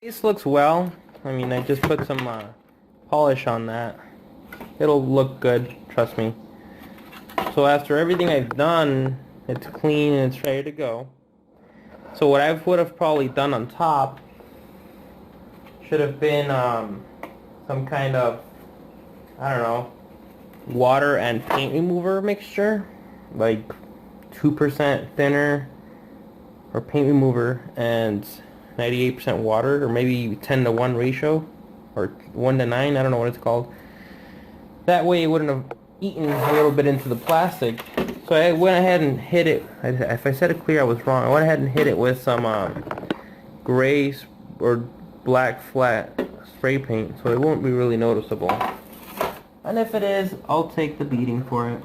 This looks well. I mean, I just put some polish on that. It'll look good, trust me. So after everything I've done, it's clean and it's ready to go. So what I would have probably done on top should have been some kind of, I don't know, water and paint remover mixture, like 2% thinner or paint remover and 98% water, or maybe 10-to-1 ratio, or 1-to-9, I don't know what it's called. That way it wouldn't have eaten a little bit into the plastic. So I went ahead and hit it. If I said it clear, I was wrong. I went ahead and hit it with some gray or black flat spray paint, so it won't be really noticeable. And if it is, I'll take the beating for it.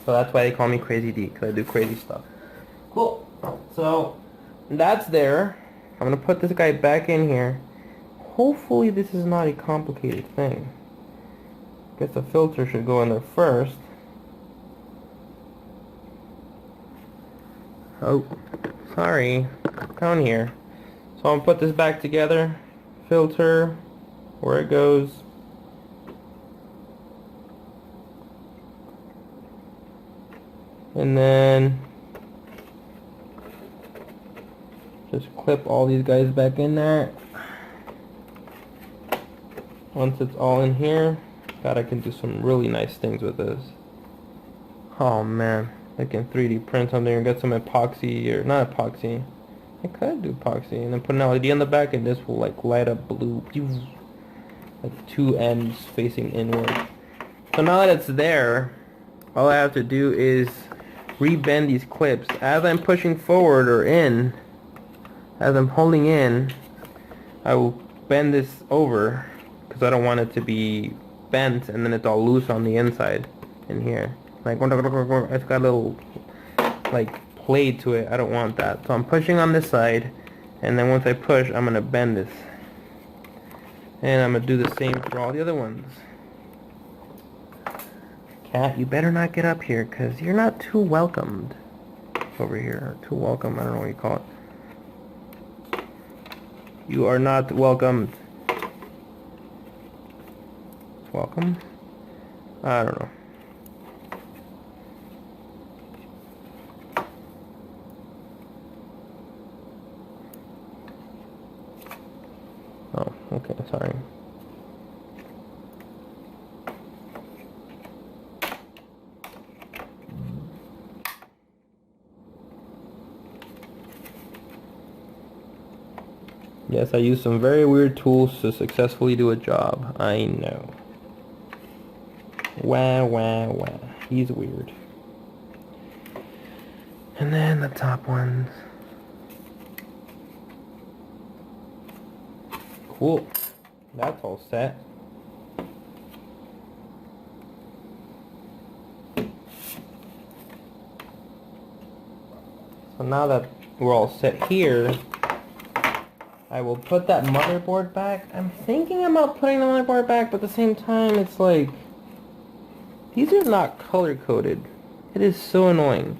So that's why they call me Crazy D, because I do crazy stuff. Cool. So that's there. I'm gonna put this guy back in here. Hopefully this is not a complicated thing. Guess the filter should go in there first. Oh, sorry. Down here. So I'm gonna put this back together. Filter, where it goes. And then just clip all these guys back in there. Once it's all in here, God, I can do some really nice things with this. Oh man, I can 3D print something or get some epoxy, or not epoxy. I could do epoxy and then put an LED on the back, and this will like light up blue, like two ends facing inward. So now that it's there, all I have to do is rebend these clips as I'm pushing forward or in. As I'm holding in, I will bend this over because I don't want it to be bent and then it's all loose on the inside in here. Like, it's got a little like play to it. I don't want that. So I'm pushing on this side, and then once I push, I'm gonna bend this, and I'm gonna do the same for all the other ones. Cat, you better not get up here because you're not too welcomed over here. Too welcome, I don't know what you call it. You are not welcomed. Welcome? I don't know. Oh, okay, sorry. Yes, I use some very weird tools to successfully do a job. I know. Wah, wah, wah. He's weird. And then the top ones. Cool. That's all set. So now that we're all set here, I will put that motherboard back. I'm thinking about putting the motherboard back, but at the same time, it's like, these are not color-coded. It is so annoying.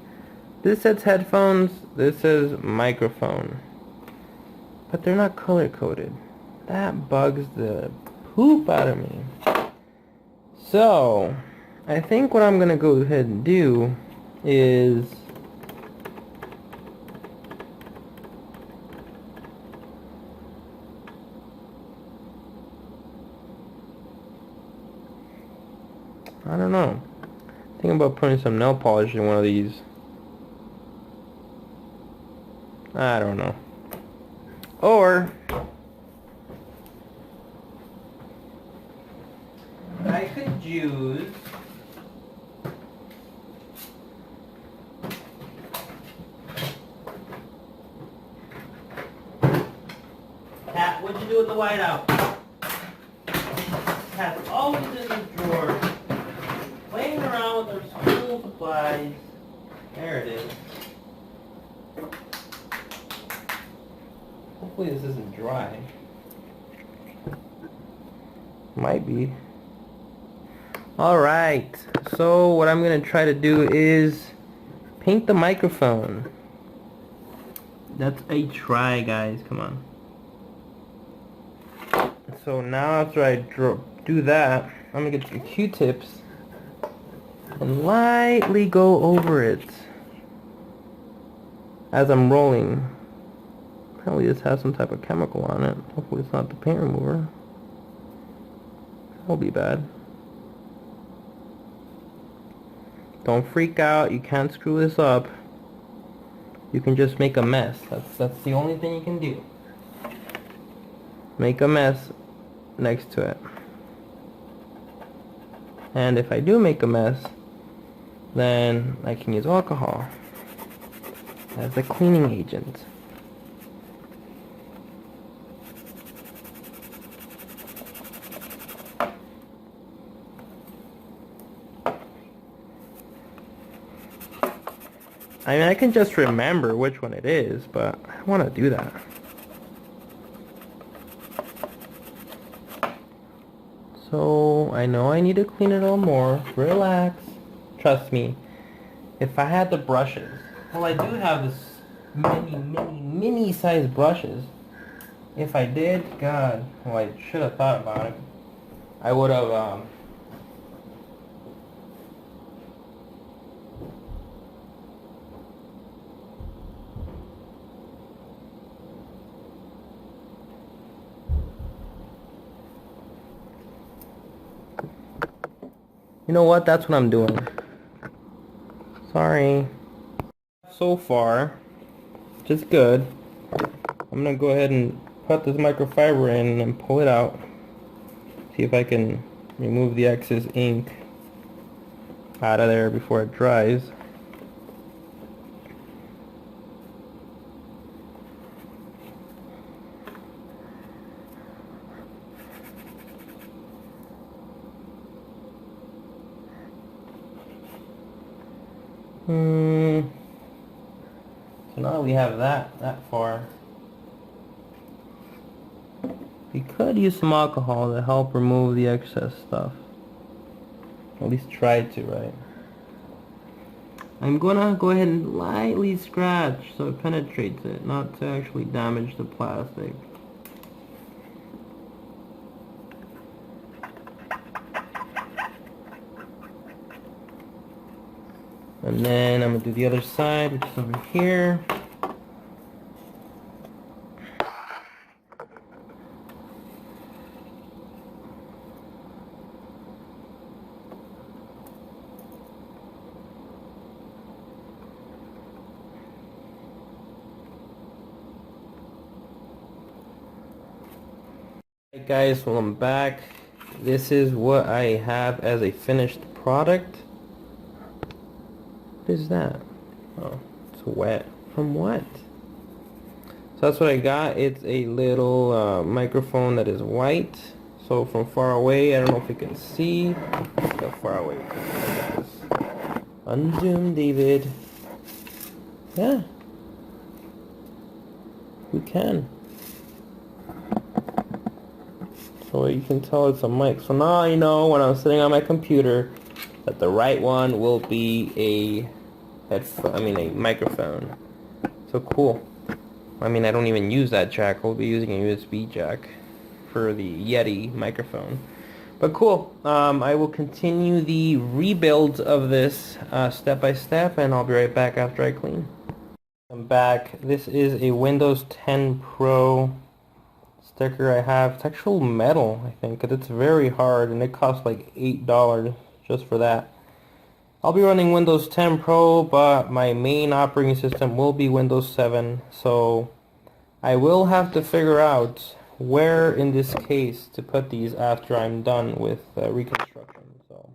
This says headphones, this says microphone. But they're not color-coded. That bugs the poop out of me. So, I think what I'm gonna go ahead and do is I don't know. Thinking about putting some nail polish in one of these. I don't know. Or I could use Cat, what'd you do with the whiteout? Cat's always in the drawer, playing around with her school supplies. There it is. Hopefully this isn't dry. Might be. Alright, so what I'm going to try to do is paint the microphone. That's a try, guys. Come on. So now after I do that, I'm gonna get the Q-tips and lightly go over it as I'm rolling. Apparently this has some type of chemical on it. Hopefully it's not the paint remover. That'll be bad. Don't freak out. You can't screw this up. You can just make a mess. That's the only thing you can do. Make a mess next to it. And if I do make a mess, then I can use alcohol as a cleaning agent. I mean, I can just remember which one it is, but I don't want to do that. So, I know I need to clean it all more. Relax. Trust me. If I had the brushes, well, I do have this mini size brushes. If I did, God, well, I should have thought about it. I would have, you know what? That's what I'm doing. Sorry. So far, just good. I'm gonna go ahead and put this microfiber in and pull it out. See if I can remove the excess ink out of there before it dries. So now we have that far. We could use some alcohol to help remove the excess stuff. At least try to, right? I'm gonna go ahead and lightly scratch so it penetrates it, not to actually damage the plastic. And then I'm gonna do the other side, which is over here. Hey guys, well, I'm back. This is what I have as a finished product. What is that? Oh, it's wet. From what? So that's what I got. It's a little microphone that is white. So from far away, I don't know if you can see. Look how far away. Look at this. Unzoom, David. Yeah. We can. So you can tell it's a mic. So now I know when I'm sitting on my computer that the right one will be a a microphone. So cool. I mean, I don't even use that jack. I'll be using a USB jack for the Yeti microphone. But cool. I will continue the rebuild of this step by step, and I'll be right back after I clean. I'm back. This is a Windows 10 Pro sticker I have. It's actual metal, I think, because it's very hard, and it costs like $8 just for that. I'll be running Windows 10 Pro, but my main operating system will be Windows 7, so I will have to figure out where in this case to put these after I'm done with reconstruction, so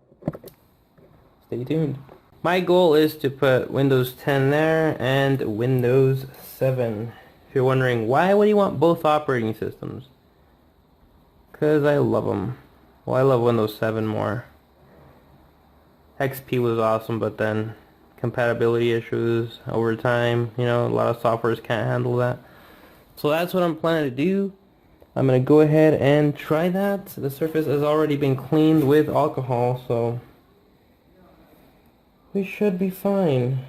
stay tuned. My goal is to put Windows 10 there and Windows 7. If you're wondering, why would you want both operating systems? Because I love them. Well, I love Windows 7 more. XP was awesome, but then compatibility issues over time, you know, a lot of softwares can't handle that. So that's what I'm planning to do. I'm going to go ahead and try that. The surface has already been cleaned with alcohol, so we should be fine.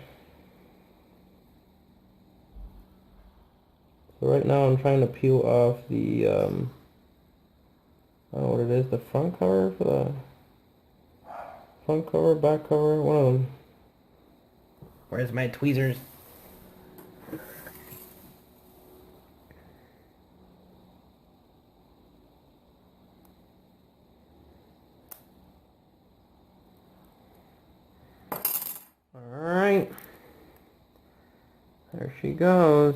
So right now I'm trying to peel off the, I don't know what it is, the front cover for the front cover, back cover, one of them. Where's my tweezers? Alright. There she goes.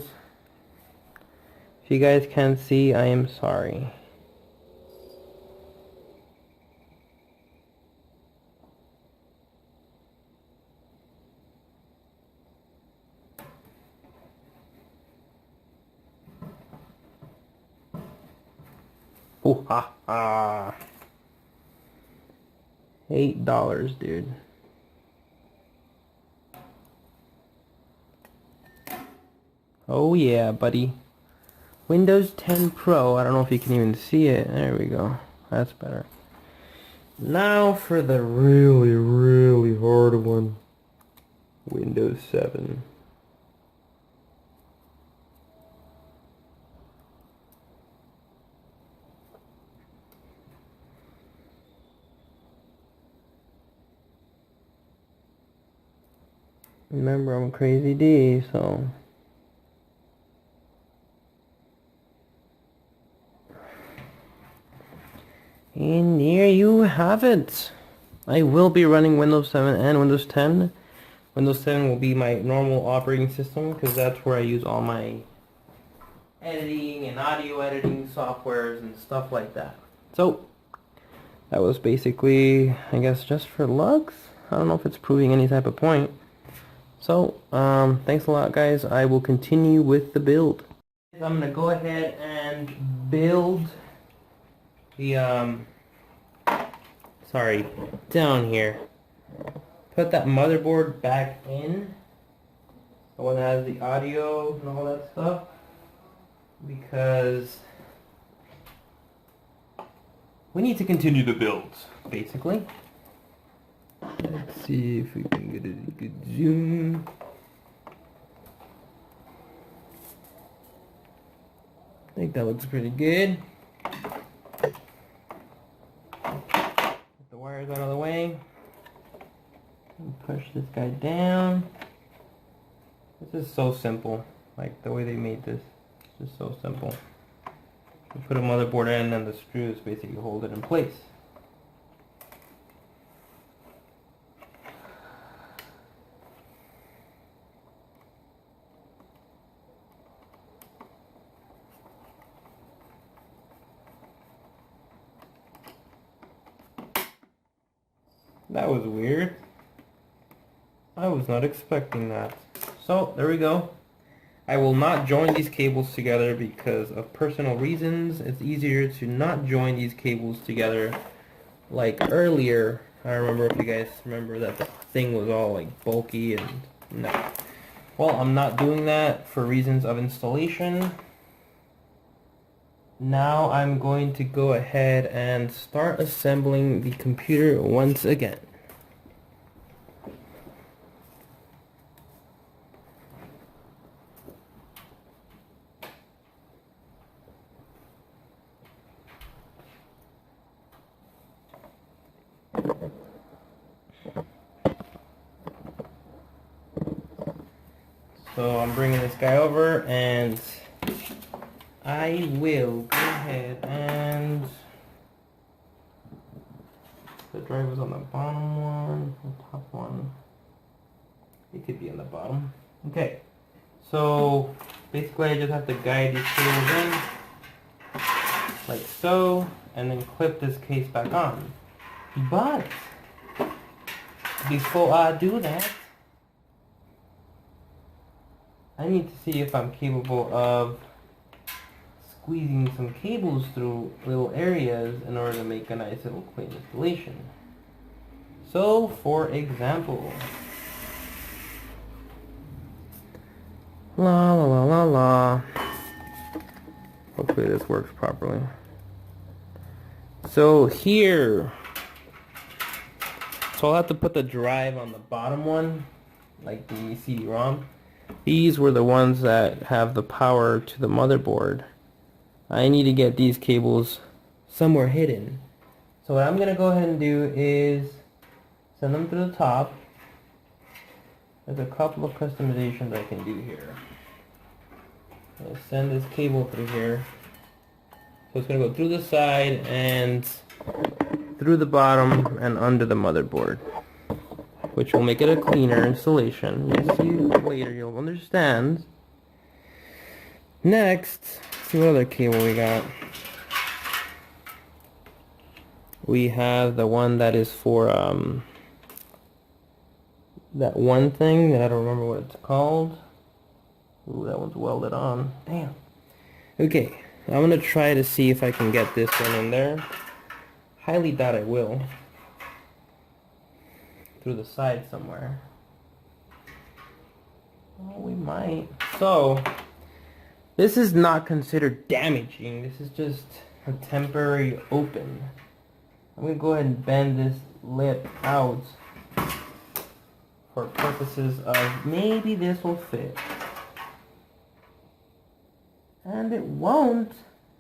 If you guys can't see, I am sorry. Ooh, ha, ha. $8, dude. Oh yeah, buddy. Windows 10 Pro. I don't know if you can even see it. There we go. That's better. Now for the really, really hard one. Windows 7. Remember, I'm Crazy D, so... And there you have it. I will be running Windows 7 and Windows 10. Windows 7 will be my normal operating system because that's where I use all my editing and audio editing softwares and stuff like that. So, that was basically, I guess, just for looks. I don't know if it's proving any type of point. So, thanks a lot, guys. I will continue with the build. I'm going to go ahead and build the, sorry, down here. Put that motherboard back in. The one that has the audio and all that stuff. Because we need to continue the build, basically. Let's see if we can get a good zoom. I think that looks pretty good. Get the wires out of the way. And push this guy down. This is so simple. Like the way they made this. It's just so simple. You put a motherboard in and the screws basically hold it in place. That was weird. I was not expecting that. So, there we go. I will not join these cables together because of personal reasons. It's easier to not join these cables together. Like earlier, I remember, if you guys remember, that the thing was all like bulky and no. Well, I'm not doing that for reasons of installation. Now I'm going to go ahead and start assembling the computer once again. So I'm bringing this guy over and I will go ahead and the driver's on the bottom one, the top one. It could be on the bottom. Okay. So basically I just have to guide these cables in like so and then clip this case back on. But before I do that, I need to see if I'm capable of squeezing some cables through little areas in order to make a nice little clean installation. So, for example, la la la la la. Hopefully this works properly. So here, so I'll have to put the drive on the bottom one, like the CD-ROM. These were the ones that have the power to the motherboard. I need to get these cables somewhere hidden. So what I'm going to go ahead and do is send them to the top. There's a couple of customizations I can do here. I'll send this cable through here. So it's going to go through the side and through the bottom and under the motherboard, which will make it a cleaner installation. You'll see later, you'll understand. Next, let's see what other cable we got. We have the one that is for that one thing that I don't remember what it's called. Ooh, that one's welded on. Damn. Okay, I'm gonna try to see if I can get this one in there. Highly doubt I will. Through the side somewhere. Oh, we might. So, this is not considered damaging. This is just a temporary open. I'm going to go ahead and bend this lip out for purposes of maybe this will fit. And it won't,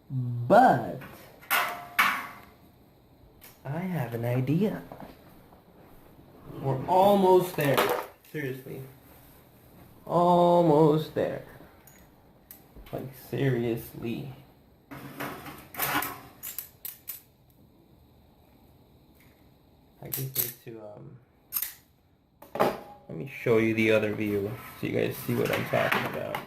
but I have an idea. We're almost there. Seriously. Almost there. Like, seriously. I just need to, let me show you the other view so you guys see what I'm talking about.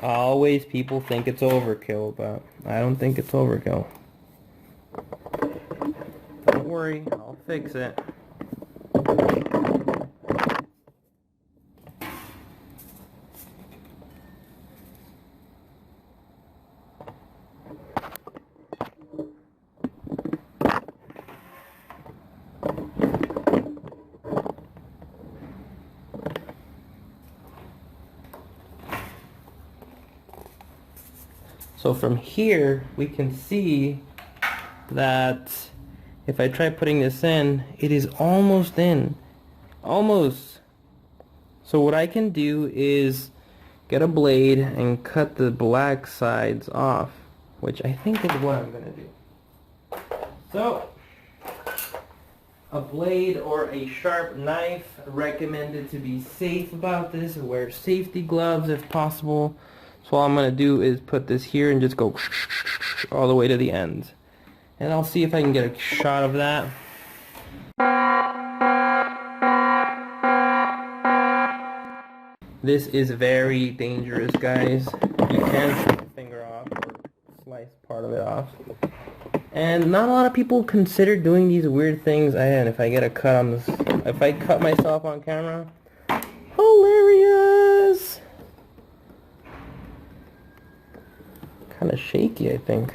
Always people think it's overkill, but I don't think it's overkill. Don't worry, I'll fix it. So from here, we can see that if I try putting this in, it is almost in. Almost. So what I can do is get a blade and cut the black sides off, which I think is what I'm going to do. So, a blade or a sharp knife, recommended to be safe about this. Wear safety gloves if possible. So all I'm going to do is put this here and just go all the way to the end. And I'll see if I can get a shot of that. This is very dangerous, guys. You can cut your finger off or slice part of it off. And not a lot of people consider doing these weird things. And if I get a cut on this, if I cut myself on camera, hilarious! Kind of shaky, I think.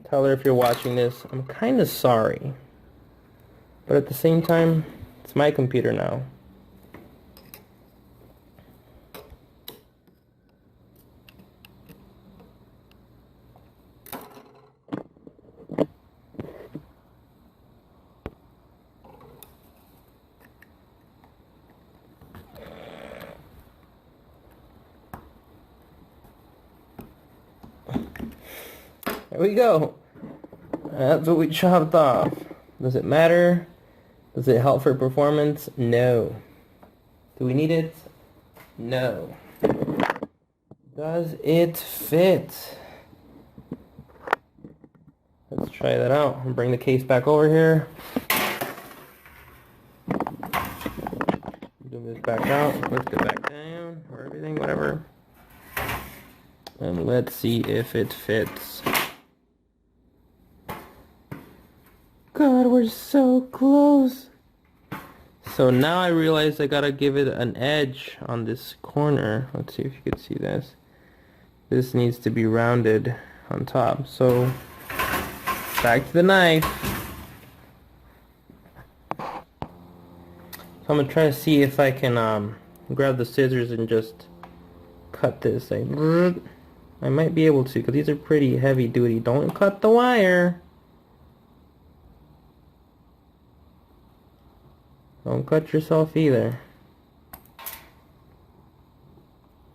Tell her if you're watching this, I'm kind of sorry. But at the same time, it's my computer now. There we go. That's what we chopped off. Does it matter? Does it help for performance? No. Do we need it? No. Does it fit? Let's try that out. I'll bring the case back over here. Do this back out. Lift it back down. Or everything, whatever. And let's see if it fits. God, we're so close. So now I realize I gotta give it an edge on this corner. Let's see if you can see this. This needs to be rounded on top. So back to the knife. So I'm gonna try to see if I can grab the scissors and just cut this. I might be able to, because these are pretty heavy duty. Don't cut the wire. Don't cut yourself either.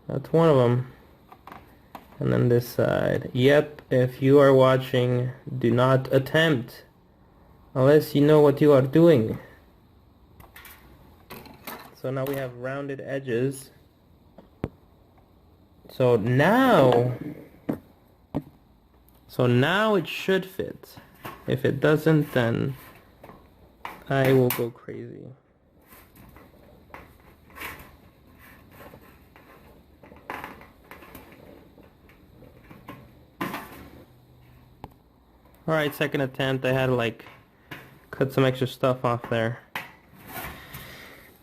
That's one of them. And then this side. Yep, if you are watching, do not attempt unless you know what you are doing. So now we have rounded edges. So now it should fit. If it doesn't, then I will go crazy. Alright, second attempt. I had to like cut some extra stuff off there.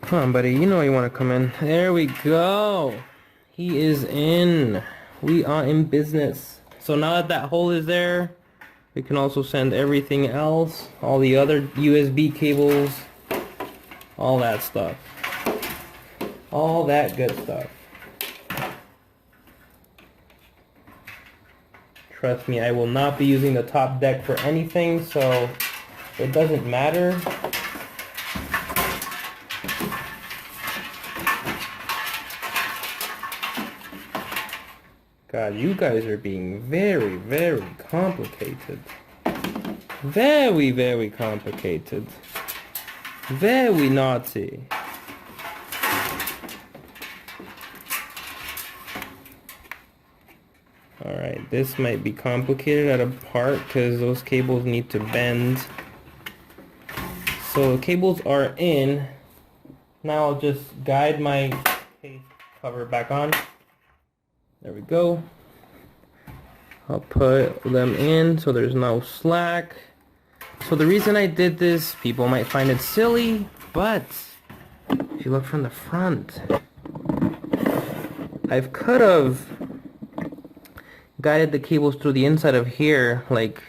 Come on, buddy. You know you want to come in. There we go. He is in. We are in business. So now that that hole is there, we can also send everything else. All the other USB cables. All that stuff. All that good stuff. Trust me, I will not be using the top deck for anything, so it doesn't matter. God, you guys are being very, very complicated. Very, very complicated. Very naughty. Alright, this might be complicated at a part because those cables need to bend. So the cables are in. Now I'll just guide my case cover back on. There we go. I'll put them in so there's no slack. So the reason I did this, people might find it silly, but if you look from the front, I've could have guided the cables through the inside of here, like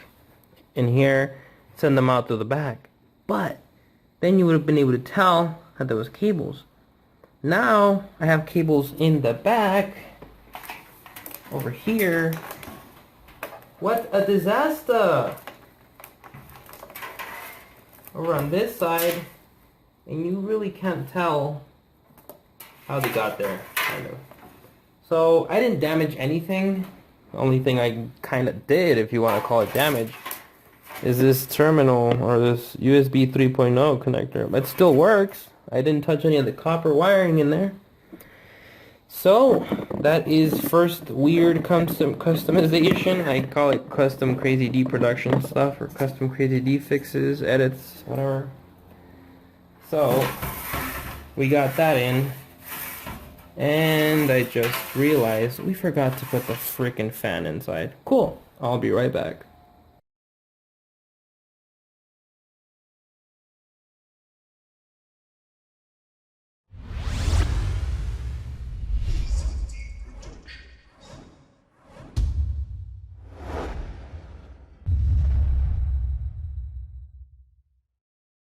in here, send them out through the back. But then you would have been able to tell that there was cables. Now I have cables in the back over here. What a disaster! Over on this side, and you really can't tell how they got there, kind of. So I didn't damage anything. The only thing I kind of did, if you want to call it damage, is this terminal, or this USB 3.0 connector. But it still works. I didn't touch any of the copper wiring in there. So that is first weird customization. I call it custom crazy D production stuff, or custom crazy D fixes, edits, whatever. So we got that in. And I just realized we forgot to put the freaking fan inside. Cool. I'll be right back.